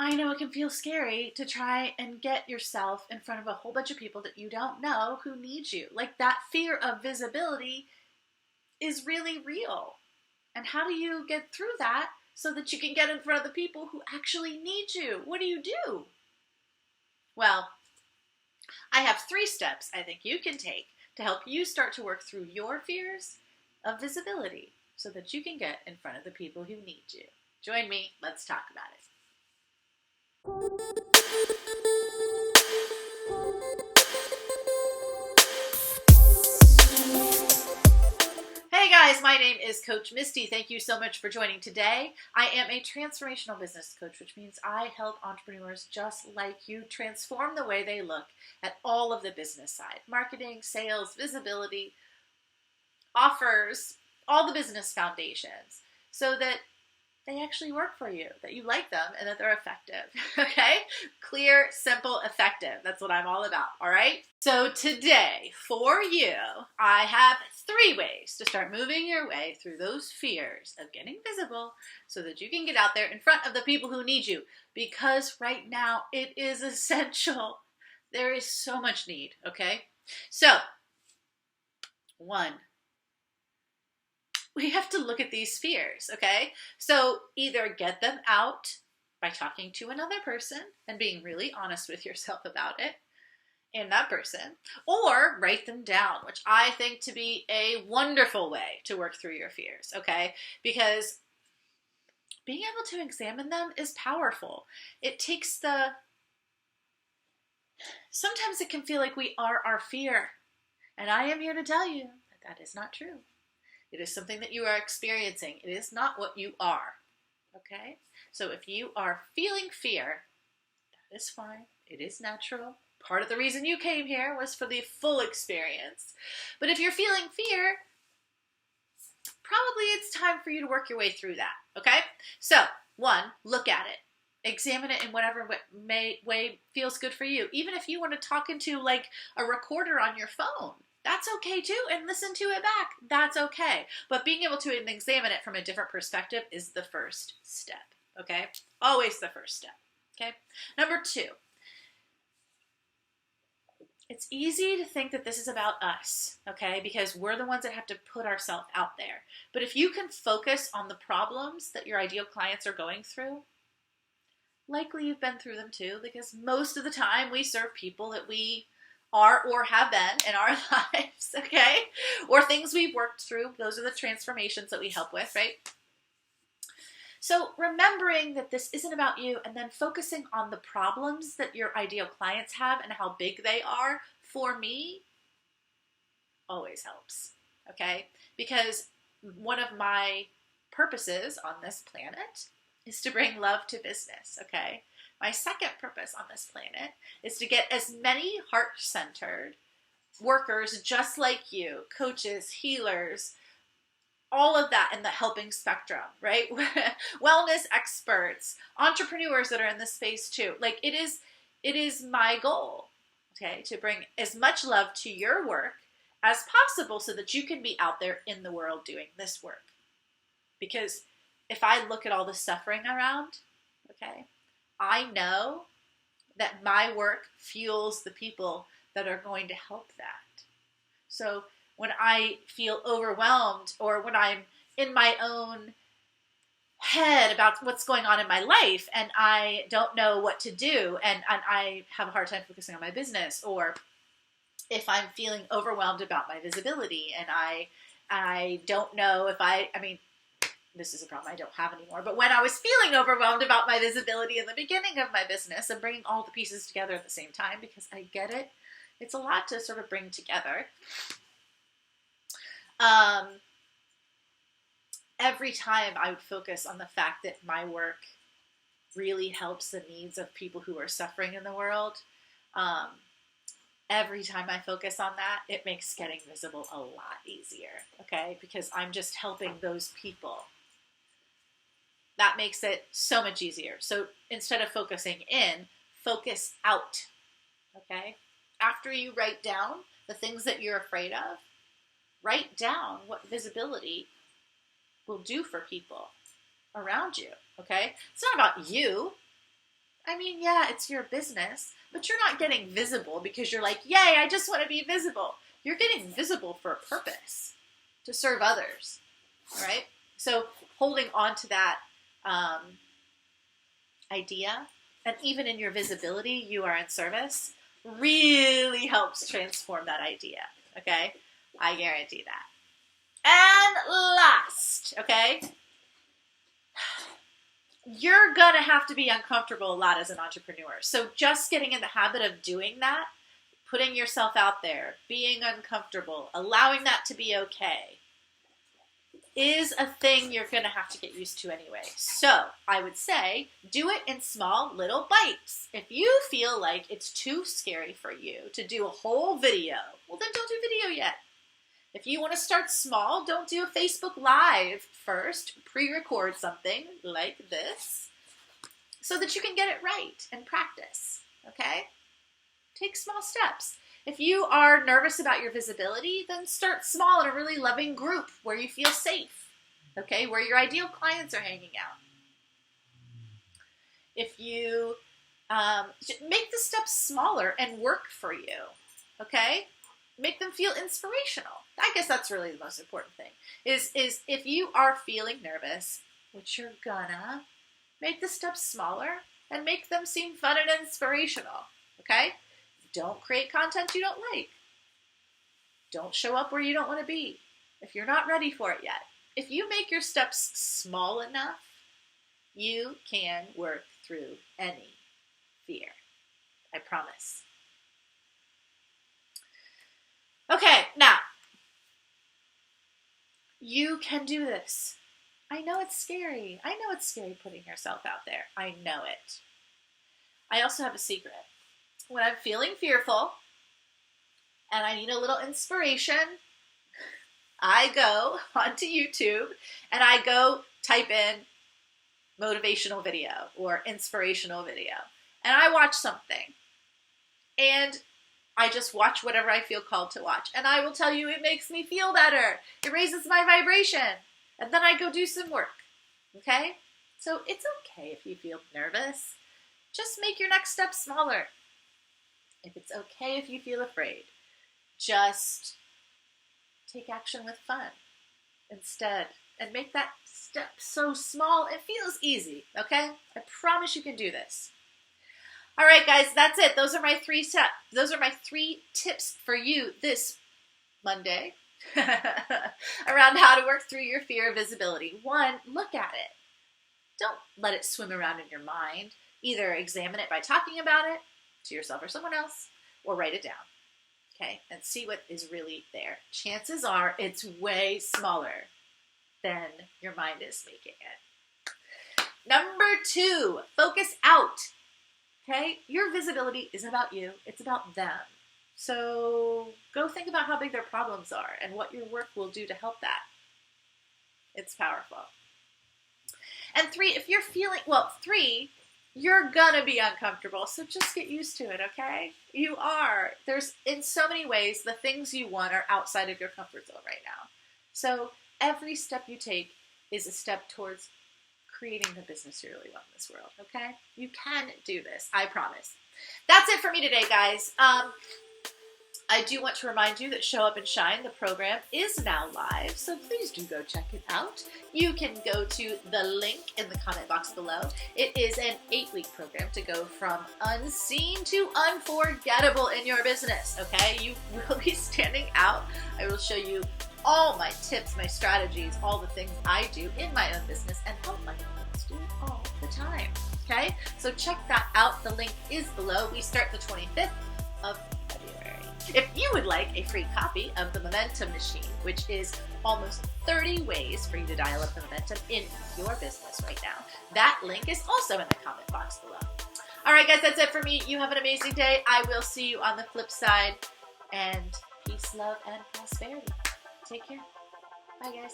I know it can feel scary to try and get yourself in front of a whole bunch of people that you don't know who need you. Like that fear of visibility is really real. And how do you get through that so that you can get in front of the people who actually need you? What do you do? Well, I have 3 steps I think you can take to help you start to work through your fears of visibility so that you can get in front of the people who need you. Join me. Let's talk about it. Hey guys, my name is Coach Misty. Thank you so much for joining today. I am a transformational business coach, which means I help entrepreneurs just like you transform the way they look at all of the business side: marketing, sales, visibility, offers, all the business foundations, so that they actually work for you, that you like them, and that they're effective. Okay? Clear, simple, effective. That's what I'm all about. All right? So today, for you, I have 3 ways to start moving your way through those fears of getting visible so that you can get out there in front of the people who need you. Because right now, it is essential. There is so much need. Okay? So, 1, we have to look at these fears, okay? So either get them out by talking to another person and being really honest with yourself about it and that person, or write them down, which I think to be a wonderful way to work through your fears, okay? Because being able to examine them is powerful. It takes sometimes it can feel like we are our fear. And I am here to tell you that that is not true. It is something that you are experiencing. It is not what you are, okay? So if you are feeling fear, that is fine. It is natural. Part of the reason you came here was for the full experience. But if you're feeling fear, probably it's time for you to work your way through that, okay? So, 1, look at it. Examine it in whatever way feels good for you. Even if you want to talk into like a recorder on your phone, that's okay too, and listen to it back. That's okay. But being able to examine it from a different perspective is the first step, okay? Always the first step, okay? Number 2, it's easy to think that this is about us, okay? Because we're the ones that have to put ourselves out there. But if you can focus on the problems that your ideal clients are going through, likely you've been through them too, because most of the time we serve people that we are or have been in our lives, okay? Or things we've worked through. Those are the transformations that we help with, right? So remembering that this isn't about you and then focusing on the problems that your ideal clients have and how big they are, for me, always helps, okay? Because one of my purposes on this planet is to bring love to business, okay? My second purpose on this planet is to get as many heart-centered workers just like you, coaches, healers, all of that in the helping spectrum, right? Wellness experts, entrepreneurs that are in this space too. Like it is my goal, okay, to bring as much love to your work as possible so that you can be out there in the world doing this work. Because if I look at all the suffering around, okay, I know that my work fuels the people that are going to help that. So when I feel overwhelmed or when I'm in my own head about what's going on in my life and I don't know what to do and I have a hard time focusing on my business, or if I'm feeling overwhelmed about my visibility and I don't know if I mean, this is a problem I don't have anymore, but when I was feeling overwhelmed about my visibility in the beginning of my business and bringing all the pieces together at the same time, because I get it, it's a lot to sort of bring together. Every time I would focus on the fact that my work really helps the needs of people who are suffering in the world, every time I focus on that, it makes getting visible a lot easier, okay? Because I'm just helping those people. That makes it so much easier. So instead of focusing in, focus out, okay? After you write down the things that you're afraid of, write down what visibility will do for people around you, okay? It's not about you. I mean, yeah, it's your business, but you're not getting visible because you're like, yay, I just want to be visible. You're getting visible for a purpose, to serve others, all right? So holding on to that idea, and even in your visibility, you are in service, really helps transform that idea, okay? I guarantee that. And last, okay? You're going to have to be uncomfortable a lot as an entrepreneur. So just getting in the habit of doing that, putting yourself out there, being uncomfortable, allowing that to be okay, is a thing you're going to have to get used to anyway. So I would say do it in small little bites. If you feel like it's too scary for you to do a whole video, well then don't do video yet. If you want to start small, don't do a Facebook Live first. Pre-record something like this so that you can get it right and practice, okay? Take small steps. If you are nervous about your visibility, then start small in a really loving group where you feel safe, okay? Where your ideal clients are hanging out. If you make the steps smaller and work for you, okay? Make them feel inspirational. I guess that's really the most important thing, is if you are feeling nervous, which you're gonna, make the steps smaller and make them seem fun and inspirational, okay? Don't create content you don't like. Don't show up where you don't want to be if you're not ready for it yet. If you make your steps small enough, you can work through any fear. I promise. Okay, now, you can do this. I know it's scary. I know it's scary putting yourself out there. I know it. I also have a secret. When I'm feeling fearful and I need a little inspiration, I go onto YouTube and I go type in motivational video or inspirational video. And I watch something. And I just watch whatever I feel called to watch. And I will tell you, it makes me feel better. It raises my vibration. And then I go do some work. Okay? So it's okay if you feel nervous. Just make your next step smaller. If it's okay if you feel afraid, just take action with fun instead. And make that step so small it feels easy. Okay? I promise you can do this. All right, guys, that's it. Those are my 3 steps. Those are my 3 tips for you this Monday around how to work through your fear of visibility. 1, look at it. Don't let it swim around in your mind. Either examine it by talking about it to yourself or someone else, or write it down, okay? And see what is really there. Chances are it's way smaller than your mind is making it. Number 2, focus out. Okay, your visibility isn't about you, it's about them. So go think about how big their problems are and what your work will do to help that. It's powerful. And 3, if you're feeling, 3, you're gonna be uncomfortable, so just get used to it, okay? You are. There's, in so many ways, the things you want are outside of your comfort zone right now. So every step you take is a step towards creating the business you really want in this world, okay? You can do this, I promise. That's it for me today, guys. I do want to remind you that Show Up and Shine, the program, is now live, so please do go check it out. You can go to the link in the comment box below. It is an 8-week program to go from unseen to unforgettable in your business, okay? You will be standing out. I will show you all my tips, my strategies, all the things I do in my own business and help my clients do all the time, okay? So check that out. The link is below. We start the 25th of February. If you would like a free copy of the Momentum Machine, which is almost 30 ways for you to dial up the momentum in your business right now, that link is also in the comment box below. All right, guys, that's it for me. You have an amazing day. I will see you on the flip side, and peace, love, and prosperity. Take care. Bye, guys.